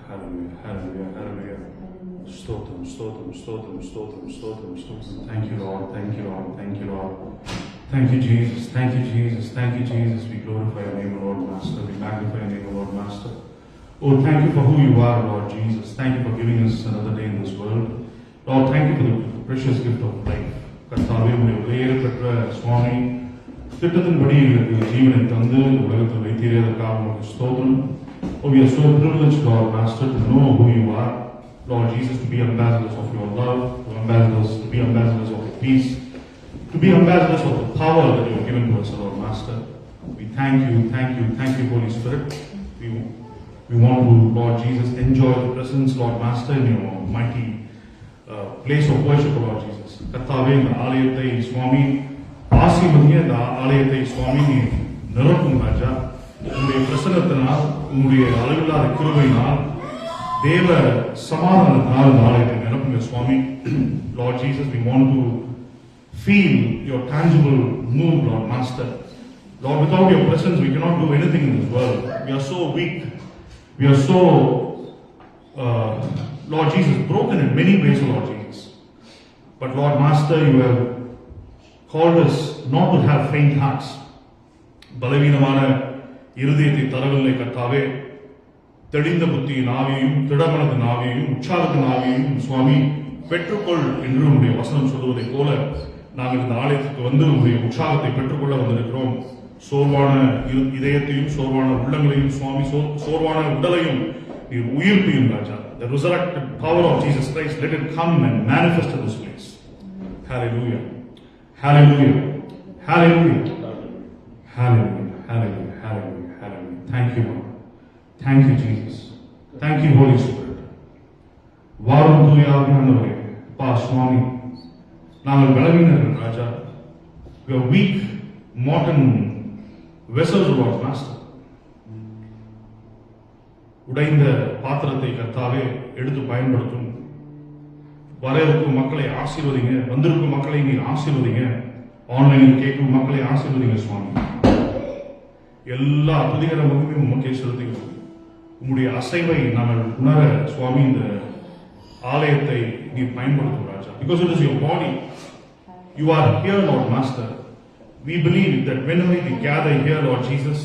Hallelujah. Hallelujah. Hallelujah. Stotram, stotram, stotram, stotram, stotram, stotram. Thank you, Lord. Thank you, Lord. Thank you, Lord. Thank you, Jesus. Thank you, Jesus. Thank you, Jesus. We glorify your name, Lord Master. We magnify your name, Lord Master. Oh, thank you for who you are, Lord Jesus. Thank you for giving us another day in this world. Lord, thank you for the precious gift of life. கர்த்தாவே, உடைய உயர பெற்ற சுவாமி திட்டத்தின்படி எங்களுக்கு ஜீவனை தந்து உலகத்தில் வைத்தீரதற்காக உங்களுக்கு ஸ்தோத்திரம். Oh, we are so privileged, Lord Master, to know who you are. Lord Jesus, to be ambassadors of your love, to be ambassadors of your peace, to be ambassadors of the power that you have given to us, Lord Master. We thank you, Holy Spirit. We want to, Lord Jesus, enjoy the presence, Lord Master, in your mighty place of worship, Lord Jesus. கர்த்தாவே, இந்த ஆலயத்தை சுவாமி ஆசீர்வதிங்க. இந்த ஆலயத்தை சுவாமி நிரப்பும் ராஜா. உங்களுடைய பிரசன்னத்தினால், உங்களுடைய அளவில்லாத கிருபையினால், தேவ சமாதானத்தினால் இந்த ஆலயத்தை நிரப்புங்க சுவாமி. Lord Jesus, we want to feel your tangible move, Lord Master. Lord, without your presence, we cannot do anything in this world. We are so weak. We are so, Lord Jesus, broken in many ways, Lord Jesus. But Lord Master, you have called us not to have faint hearts. பலவீனமான இருதயத்தை தரவில்லை கர்த்தாவே. தெளிந்த புத்தியின் ஆவியையும் திடமனதின் ஆவியையும் உற்சாகத்தின் ஆவியையும் சுவாமி பெற்றுக்கொள் என்று உங்களுடைய வசனம் சொல்வதை போல நாங்கள் இந்த ஆலயத்துக்கு வந்து உங்களுடைய உற்சாகத்தை பெற்றுக்கொள்ள வந்திருக்கிறோம். சோர்வான இதயத்தையும் சோர்வான உள்ளங்களையும் சுவாமி சோர்வான உடலையும் நீர் உயிர்ப்பியும் ராஜா. The resurrected power of Jesus Christ, let it come and manifest in this place. Hallelujah. Hallelujah. Hallelujah. Hallelujah. Hallelujah. Hallelujah. Hallelujah. Thank you, Lord. Thank you, Jesus. Thank you, Holy Spirit. வாரும் தூய ஆவியானவரே, பா சுவாமி, நாங்கள் பலவீனர்கள் ராஜா. We are weak, mortal vessels, Lord Master. உடைந்த பாத்திரத்தை கர்த்தாவே எடுத்து பயன்படுத்தும். வர இருக்கும் மக்களை ஆசீர்வதிங்க. வந்திருக்கும் மக்களை நீர் ஆசீர்வதிங்க. ஆன்லைனில் கேட்கும் மக்களை ஆசீர்வதிங்க சுவாமி. எல்லா துதிகர மகிமையும் உமக்கே செலுத்துகிறோம். உங்களுடைய அசைவை நாங்கள் உணர சுவாமி இந்த ஆலயத்தை நீர் பயன்படுத்தும் ராஜா. Because it is your body. You are here, Lord Master. We believe that whenever we gather here, Lord Jesus,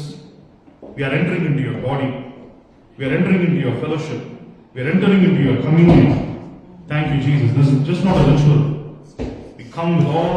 we are entering into your body. We are entering into your fellowship. We are entering into your communion. Thank you, Jesus. This is just not a ritual. We come with all